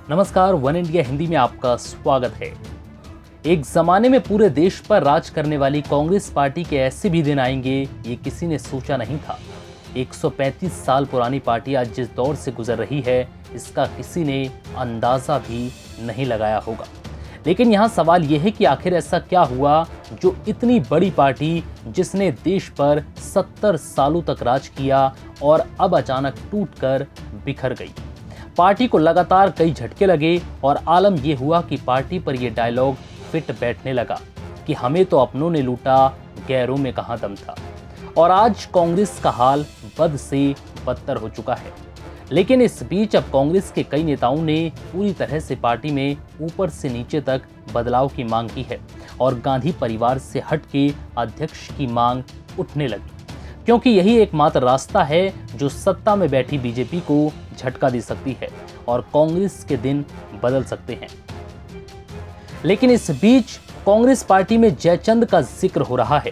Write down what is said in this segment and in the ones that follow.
नमस्कार, one India Hindi में आपका स्वागत है। एक जमाने में पूरे देश पर राज करने वाली कांग्रेस पार्टी के ऐसे भी दिन आएंगे, ये किसी ने सोचा नहीं था। 135 साल पुरानी पार्टी आज जिस दौर से गुजर रही है, इसका किसी ने अंदाजा भी नहीं लगाया होगा। लेकिन यहाँ सवाल यह है कि आखिर ऐसा क्या हुआ जो इतनी बड़ी पार्टी, जिसने देश पर 70 सालों तक राज किया और अब अचानक टूटकर बिखर गई। पार्टी को लगातार कई झटके लगे और आलम यह हुआ कि पार्टी पर यह डायलॉग फिट बैठने लगा कि हमें तो अपनों ने लूटा, गैरों में कहां दम था। और आज कांग्रेस का हाल बद से बदतर हो चुका है। लेकिन इस बीच अब कांग्रेस के कई नेताओं ने पूरी तरह से पार्टी में ऊपर से नीचे तक बदलाव की मांग की है और गांधी परिवार से हटके अध्यक्ष की मांग उठने लगी, क्योंकि यही एकमात्र रास्ता है जो सत्ता में बैठी बीजेपी को झटका दे सकती है और कांग्रेस के दिन बदल सकते हैं। लेकिन इस बीच कांग्रेस पार्टी में जयचंद का जिक्र हो रहा है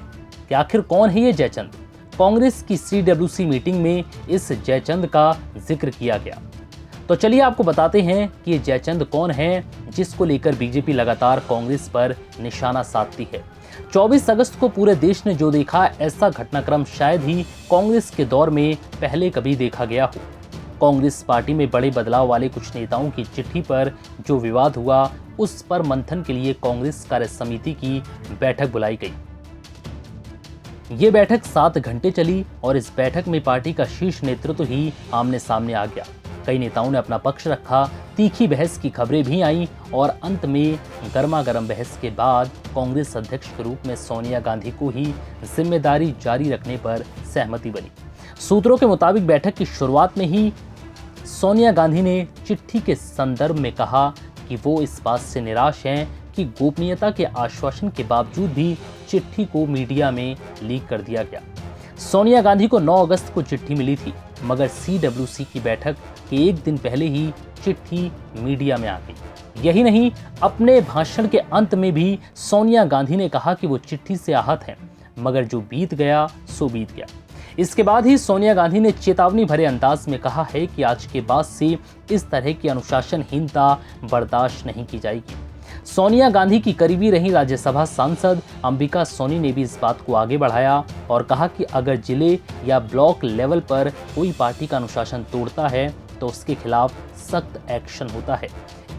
कि आखिर कौन है ये जयचंद। कांग्रेस की CWC मीटिंग में इस जयचंद का जिक्र किया गया। तो चलिए आपको बताते हैं कि ये जयचंद कौन है, जिसको लेकर बीजेपी लगातार कांग्रेस पर निशाना साधती है। 24 अगस्त को पूरे देश ने जो देखा, ऐसा घटनाक्रम शायद ही कांग्रेस के दौर में पहले कभी देखा गया हो। कांग्रेस पार्टी में बड़े बदलाव वाले कुछ नेताओं की चिट्ठी पर जो विवाद हुआ, उस पर मंथन के लिए कांग्रेस कार्य समिति की बैठक बुलाई गई। ये बैठक 7 घंटे चली और इस बैठक में पार्टी का शीर्ष नेतृत्व ही आमने सामने आ गया। कई नेताओं ने अपना पक्ष रखा, तीखी बहस की खबरें भी आईं और अंत में गर्मागर्म बहस के बाद कांग्रेस अध्यक्ष के रूप में सोनिया गांधी को ही जिम्मेदारी जारी रखने पर सहमति बनी। सूत्रों के मुताबिक बैठक की शुरुआत में ही सोनिया गांधी ने चिट्ठी के संदर्भ में कहा कि वो इस बात से निराश हैं कि गोपनीयता के आश्वासन के बावजूद भी चिट्ठी को मीडिया में लीक कर दिया गया। सोनिया गांधी को 9 अगस्त को चिट्ठी मिली थी, मगर CWC की बैठक के एक दिन पहले ही चिट्ठी मीडिया में आ गई। यही नहीं, अपने भाषण के अंत में भी सोनिया गांधी ने कहा कि वो चिट्ठी से आहत हैं, मगर जो बीत गया सो बीत गया। इसके बाद ही सोनिया गांधी ने चेतावनी भरे अंदाज में कहा है कि आज के बाद से इस तरह की अनुशासनहीनता बर्दाश्त नहीं की जाएगी। सोनिया गांधी की करीबी रही राज्यसभा सांसद अंबिका सोनी ने भी इस बात को आगे बढ़ाया और कहा कि अगर जिले या ब्लॉक लेवल पर कोई पार्टी का अनुशासन तोड़ता है तो उसके खिलाफ सख्त एक्शन होता है।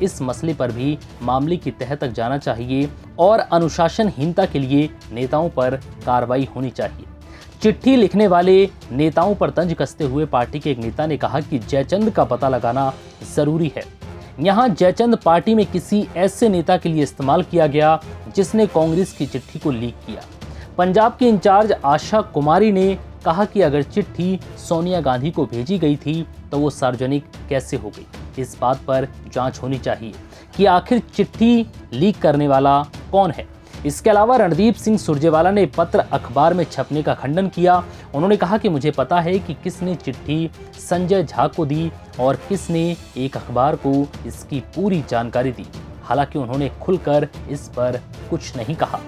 इस मसले पर भी मामले की तह तक जाना चाहिए और अनुशासनहीनता के लिए नेताओं पर कार्रवाई होनी चाहिए। चिट्ठी लिखने वाले नेताओं पर तंज कसते हुए पार्टी के एक नेता ने कहा कि जयचंद का पता लगाना जरूरी है। यहाँ जयचंद पार्टी में किसी ऐसे नेता के लिए इस्तेमाल किया गया जिसने कांग्रेस की चिट्ठी को लीक किया। पंजाब की इंचार्ज आशा कुमारी ने कहा कि अगर चिट्ठी सोनिया गांधी को भेजी गई थी तो वो सार्वजनिक कैसे हो गई। इस बात पर जांच होनी चाहिए कि आखिर चिट्ठी लीक करने वाला कौन है। इसके अलावा रणदीप सिंह सुरजेवाला ने पत्र अखबार में छपने का खंडन किया। उन्होंने कहा कि मुझे पता है कि किसने चिट्ठी संजय झा को दी और किसने एक अखबार को इसकी पूरी जानकारी दी। हालांकि उन्होंने खुलकर इस पर कुछ नहीं कहा।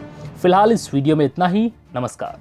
फिलहाल इस वीडियो में इतना ही। नमस्कार।